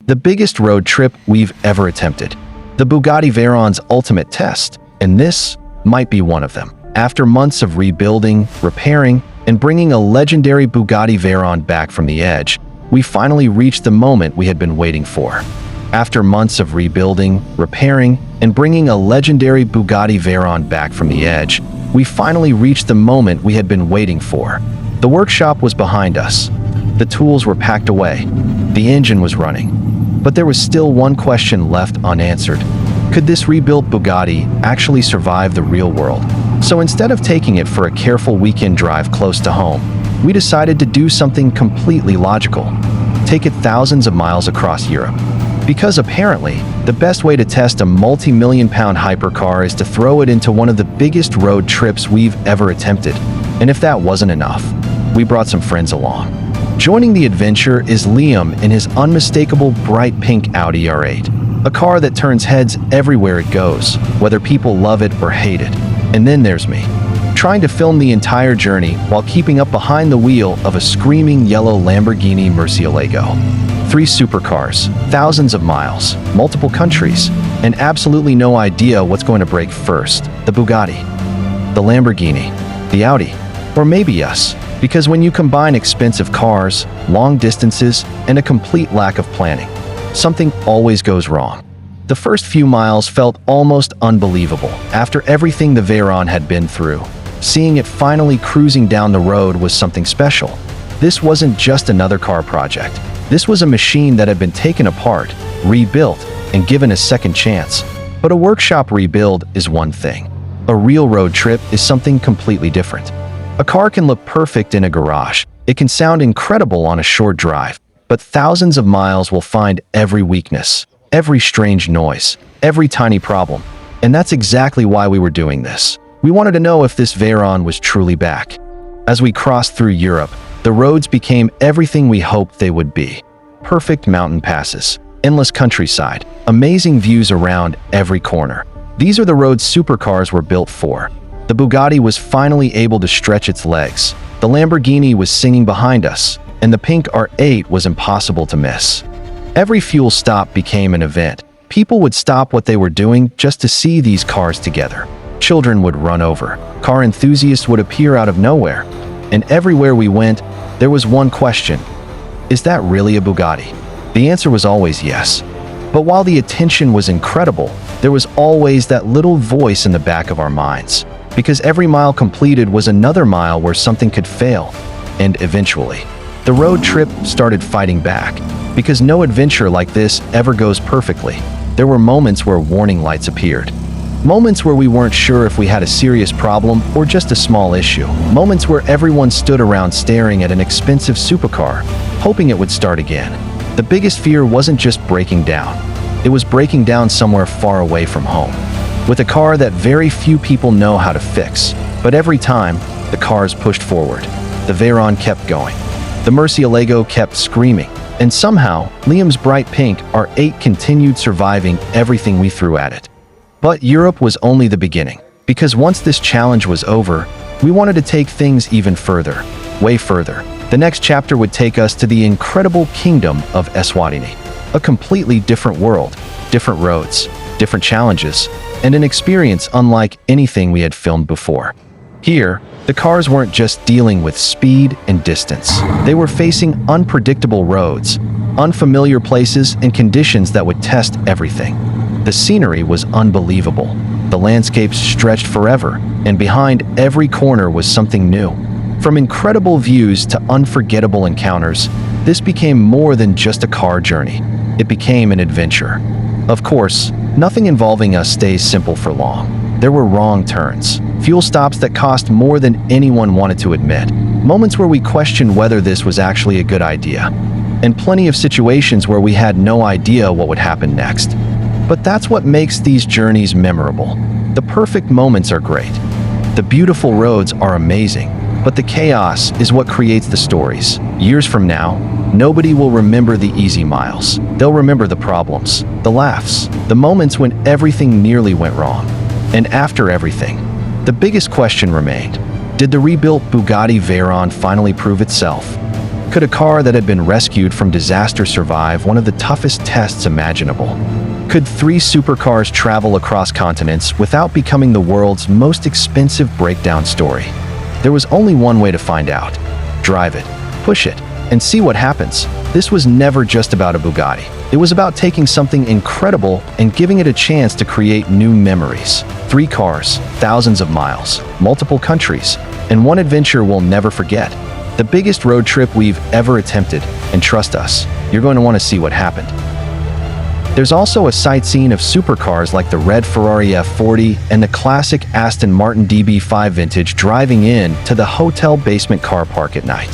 the biggest road trip we've ever attempted. The Bugatti Veyron's ultimate test, and this might be one of them. After months of rebuilding, repairing, and bringing a legendary Bugatti Veyron back from the edge, we finally reached the moment we had been waiting for. After months of rebuilding, repairing, and bringing a legendary Bugatti Veyron back from the edge, we finally reached the moment we had been waiting for. The workshop was behind us. The tools were packed away. The engine was running. But there was still one question left unanswered. Could this rebuilt Bugatti actually survive the real world? So instead of taking it for a careful weekend drive close to home, we decided to do something completely logical. Take it thousands of miles across Europe. Because apparently, the best way to test a multi-million-pound hypercar is to throw it into one of the biggest road trips we've ever attempted. And if that wasn't enough, we brought some friends along. Joining the adventure is Liam in his unmistakable bright pink Audi R8, a car that turns heads everywhere it goes, whether people love it or hate it. And then there's me, trying to film the entire journey while keeping up behind the wheel of a screaming yellow Lamborghini Murciélago. 3 supercars, thousands of miles, multiple countries, and absolutely no idea what's going to break first: the Bugatti, the Lamborghini, the Audi, or maybe us. Because when you combine expensive cars, long distances, and a complete lack of planning, something always goes wrong. The first few miles felt almost unbelievable after everything the Veyron had been through. Seeing it finally cruising down the road was something special. This wasn't just another car project. This was a machine that had been taken apart, rebuilt, and given a second chance. But a workshop rebuild is one thing. A real road trip is something completely different. A car can look perfect in a garage. It can sound incredible on a short drive. But thousands of miles will find every weakness, every strange noise, every tiny problem. And that's exactly why we were doing this. We wanted to know if this Veyron was truly back. As we crossed through Europe, the roads became everything we hoped they would be. Perfect mountain passes, endless countryside, amazing views around every corner. These are the roads supercars were built for. The Bugatti was finally able to stretch its legs. The Lamborghini was singing behind us, and the pink R8 was impossible to miss. Every fuel stop became an event. People would stop what they were doing just to see these cars together. Children would run over. Car enthusiasts would appear out of nowhere. And everywhere we went, there was one question: is that really a Bugatti? The answer was always yes. But while the attention was incredible, there was always that little voice in the back of our minds. Because every mile completed was another mile where something could fail. And eventually, the road trip started fighting back. Because no adventure like this ever goes perfectly. There were moments where warning lights appeared. Moments where we weren't sure if we had a serious problem or just a small issue. Moments where everyone stood around staring at an expensive supercar, hoping it would start again. The biggest fear wasn't just breaking down. It was breaking down somewhere far away from home. With a car that very few people know how to fix. But every time, the cars pushed forward. The Veyron kept going. The Murciélago kept screaming. And somehow, Liam's bright pink R8 continued surviving everything we threw at it. But Europe was only the beginning, because once this challenge was over, we wanted to take things even further, way further. The next chapter would take us to the incredible kingdom of Eswatini, a completely different world, different roads, different challenges, and an experience unlike anything we had filmed before. Here, the cars weren't just dealing with speed and distance. They were facing unpredictable roads, unfamiliar places, and conditions that would test everything. The scenery was unbelievable. The landscapes stretched forever, and behind every corner was something new. From incredible views to unforgettable encounters, this became more than just a car journey. It became an adventure. Of course, nothing involving us stays simple for long. There were wrong turns, fuel stops that cost more than anyone wanted to admit, moments where we questioned whether this was actually a good idea, and plenty of situations where we had no idea what would happen next. But that's what makes these journeys memorable. The perfect moments are great. The beautiful roads are amazing, but the chaos is what creates the stories. Years from now, nobody will remember the easy miles. They'll remember the problems, the laughs, the moments when everything nearly went wrong. And after everything, the biggest question remained: did the rebuilt Bugatti Veyron finally prove itself? Could a car that had been rescued from disaster survive one of the toughest tests imaginable? Could 3 supercars travel across continents without becoming the world's most expensive breakdown story? There was only one way to find out. Drive it, push it, and see what happens. This was never just about a Bugatti. It was about taking something incredible and giving it a chance to create new memories. 3 cars, thousands of miles, multiple countries, and one adventure we'll never forget. The biggest road trip we've ever attempted, and trust us, you're going to want to see what happened. There's also a sightseeing of supercars like the red Ferrari F40 and the classic Aston Martin DB5 Vintage driving in to the hotel basement car park at night.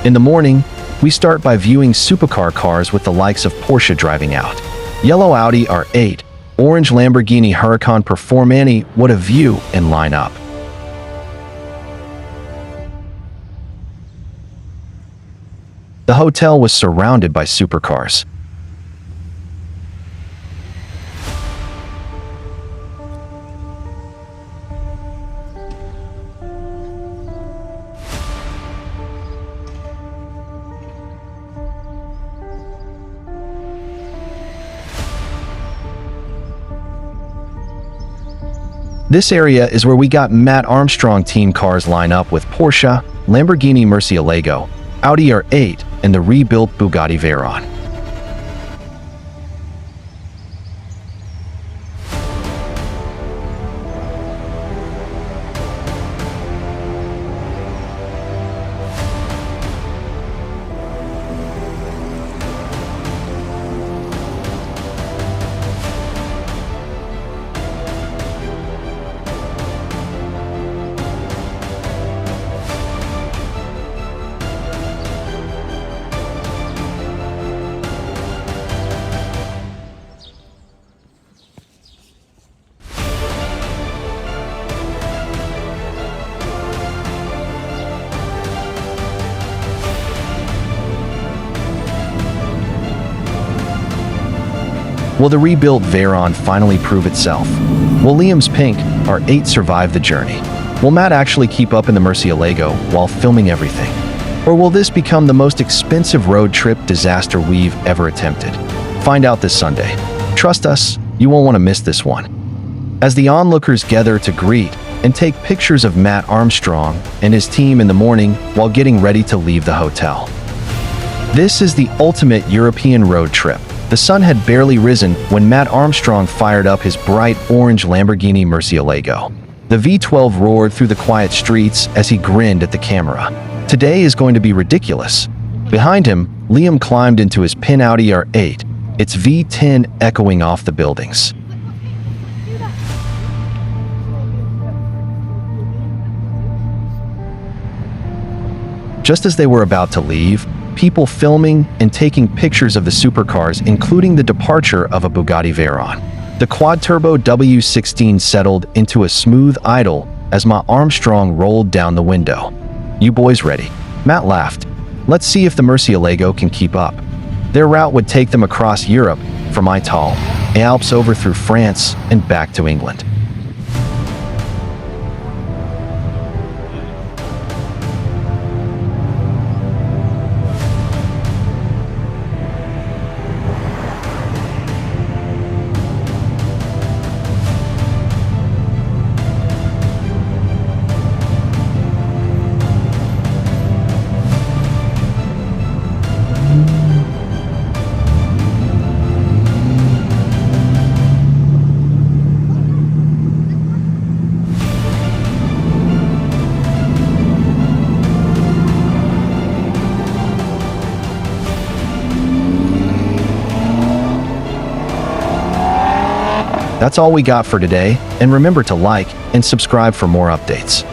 In the morning, we start by viewing supercar cars with the likes of Porsche driving out. Yellow Audi R8, orange Lamborghini Huracan Performante, what a view and lineup. The hotel was surrounded by supercars. This area is where we got Matt Armstrong team cars line up with Porsche, Lamborghini Murciélago, Audi R8, and the rebuilt Bugatti Veyron. Will the rebuilt Veyron finally prove itself? Will Liam's pink R8 survive the journey? Will Matt actually keep up in the Murciélago while filming everything? Or will this become the most expensive road trip disaster we've ever attempted? Find out this Sunday. Trust us, you won't want to miss this one. As the onlookers gather to greet and take pictures of Matt Armstrong and his team in the morning while getting ready to leave the hotel. This is the ultimate European road trip. The sun had barely risen when Matt Armstrong fired up his bright orange Lamborghini Murciélago. The V12 roared through the quiet streets as he grinned at the camera. Today is going to be ridiculous. Behind him, Liam climbed into his pin Audi R8, its V10 echoing off the buildings. Just as they were about to leave, people filming and taking pictures of the supercars, including the departure of a Bugatti Veyron. The quad-turbo W16 settled into a smooth idle as Matt Armstrong rolled down the window. "You boys ready?" Matt laughed. "Let's see if the Murciélago can keep up." Their route would take them across Europe, from Italy, Alps over through France, and back to England. That's all we got for today, and remember to like and subscribe for more updates.